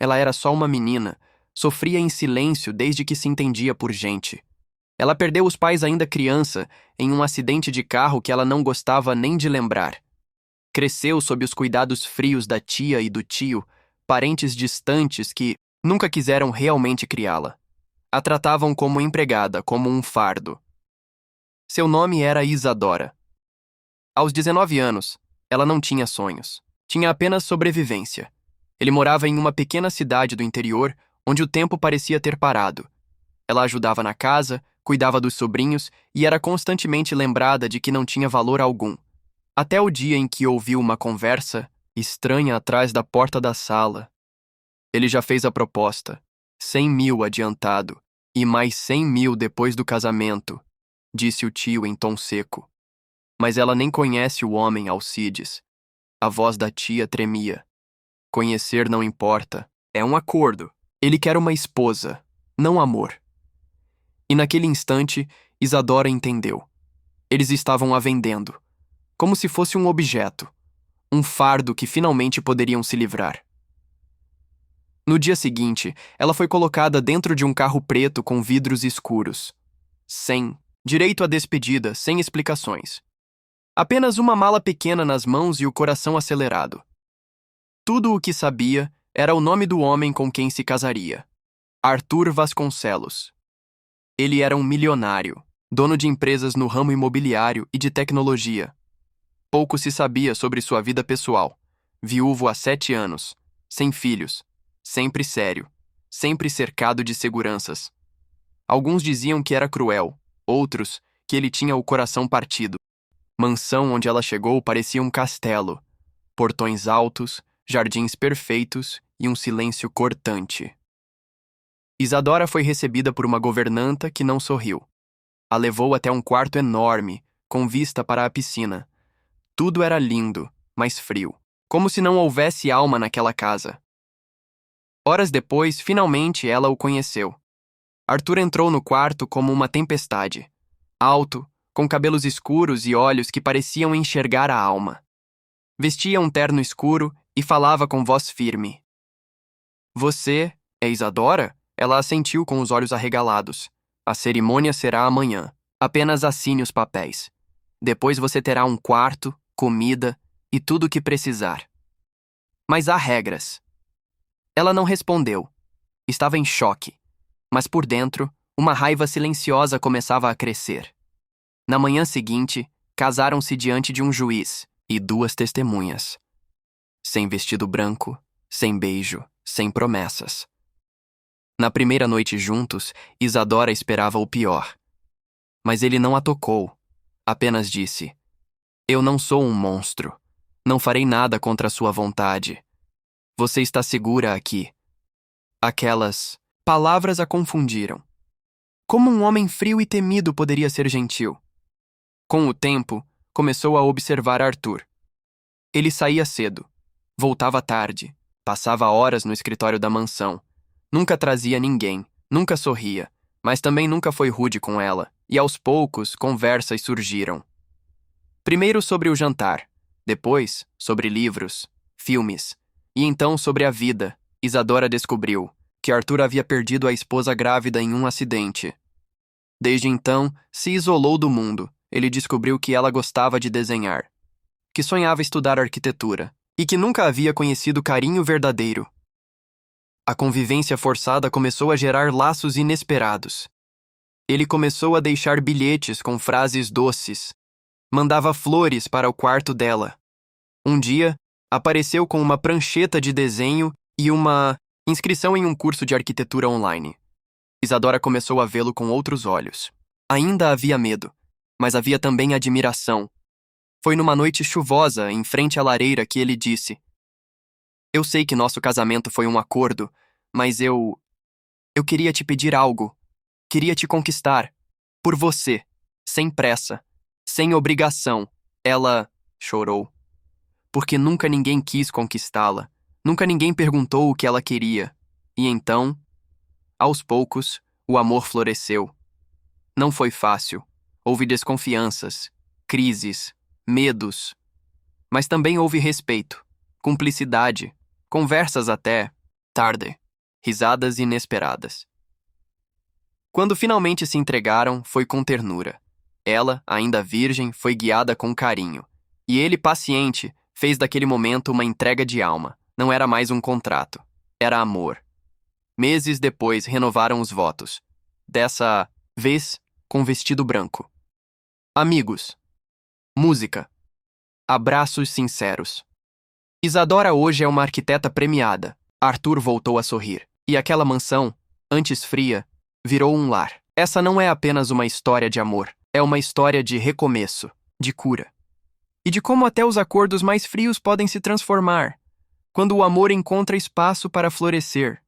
Ela era só uma menina, sofria em silêncio desde que se entendia por gente. Ela perdeu os pais ainda criança, em um acidente de carro que ela não gostava nem de lembrar. Cresceu sob os cuidados frios da tia e do tio, parentes distantes que nunca quiseram realmente criá-la. A tratavam como empregada, como um fardo. Seu nome era Isadora. Aos 19 anos, ela não tinha sonhos. Tinha apenas sobrevivência. Ele morava em uma pequena cidade do interior, onde o tempo parecia ter parado. Ela ajudava na casa, cuidava dos sobrinhos e era constantemente lembrada de que não tinha valor algum. Até o dia em que ouviu uma conversa estranha atrás da porta da sala. Ele já fez a proposta, 100.000 adiantado, e mais 100.000 depois do casamento, disse o tio em tom seco. Mas ela nem conhece o homem, Alcides. A voz da tia tremia. Conhecer não importa, é um acordo. Ele quer uma esposa, não amor. E naquele instante, Isadora entendeu. Eles estavam a vendendo, como se fosse um objeto, um fardo que finalmente poderiam se livrar. No dia seguinte, ela foi colocada dentro de um carro preto com vidros escuros. Sem direito à despedida, sem explicações. Apenas uma mala pequena nas mãos e o coração acelerado. Tudo o que sabia era o nome do homem com quem se casaria. Arthur Vasconcelos. Ele era um milionário, dono de empresas no ramo imobiliário e de tecnologia. Pouco se sabia sobre sua vida pessoal. Viúvo há 7 anos, sem filhos, sempre sério, sempre cercado de seguranças. Alguns diziam que era cruel, outros que ele tinha o coração partido. Mansão onde ela chegou parecia um castelo. Portões altos, jardins perfeitos e um silêncio cortante. Isadora foi recebida por uma governanta que não sorriu. A levou até um quarto enorme, com vista para a piscina. Tudo era lindo, mas frio, como se não houvesse alma naquela casa. Horas depois, finalmente, ela o conheceu. Arthur entrou no quarto como uma tempestade. Alto, com cabelos escuros e olhos que pareciam enxergar a alma. Vestia um terno escuro e falava com voz firme. Você é Isadora? Ela assentiu com os olhos arregalados. A cerimônia será amanhã. Apenas assine os papéis. Depois você terá um quarto, comida e tudo o que precisar. Mas há regras. Ela não respondeu. Estava em choque. Mas por dentro, uma raiva silenciosa começava a crescer. Na manhã seguinte, casaram-se diante de um juiz e 2 testemunhas. Sem vestido branco, sem beijo, sem promessas. Na primeira noite juntos, Isadora esperava o pior. Mas ele não a tocou. Apenas disse: Eu não sou um monstro. Não farei nada contra sua vontade. Você está segura aqui. Aquelas palavras a confundiram. Como um homem frio e temido poderia ser gentil? Com o tempo, começou a observar Arthur. Ele saía cedo, voltava tarde, passava horas no escritório da mansão. Nunca trazia ninguém, nunca sorria, mas também nunca foi rude com ela, e aos poucos conversas surgiram. Primeiro sobre o jantar, depois sobre livros, filmes, e então sobre a vida. Isadora descobriu que Arthur havia perdido a esposa grávida em um acidente. Desde então, se isolou do mundo. Ele descobriu que ela gostava de desenhar, que sonhava estudar arquitetura e que nunca havia conhecido carinho verdadeiro. A convivência forçada começou a gerar laços inesperados. Ele começou a deixar bilhetes com frases doces. Mandava flores para o quarto dela. Um dia, apareceu com uma prancheta de desenho e uma inscrição em um curso de arquitetura online. Isadora começou a vê-lo com outros olhos. Ainda havia medo, mas havia também admiração. Foi numa noite chuvosa, em frente à lareira, que ele disse: Eu sei que nosso casamento foi um acordo, mas eu queria te pedir algo. Queria te conquistar. Por você. Sem pressa. Sem obrigação. Ela chorou. Porque nunca ninguém quis conquistá-la. Nunca ninguém perguntou o que ela queria. E então, aos poucos, o amor floresceu. Não foi fácil. Houve desconfianças, crises, medos. Mas também houve respeito, cumplicidade, conversas até. Tarde. Risadas inesperadas. Quando finalmente se entregaram, foi com ternura. Ela, ainda virgem, foi guiada com carinho. E ele, paciente, fez daquele momento uma entrega de alma. Não era mais um contrato. Era amor. Meses depois, renovaram os votos. Dessa vez, com vestido branco. Amigos. Música. Abraços sinceros. Isadora hoje é uma arquiteta premiada. Arthur voltou a sorrir. E aquela mansão, antes fria, virou um lar. Essa não é apenas uma história de amor. É uma história de recomeço, de cura. E de como até os acordos mais frios podem se transformar, quando o amor encontra espaço para florescer.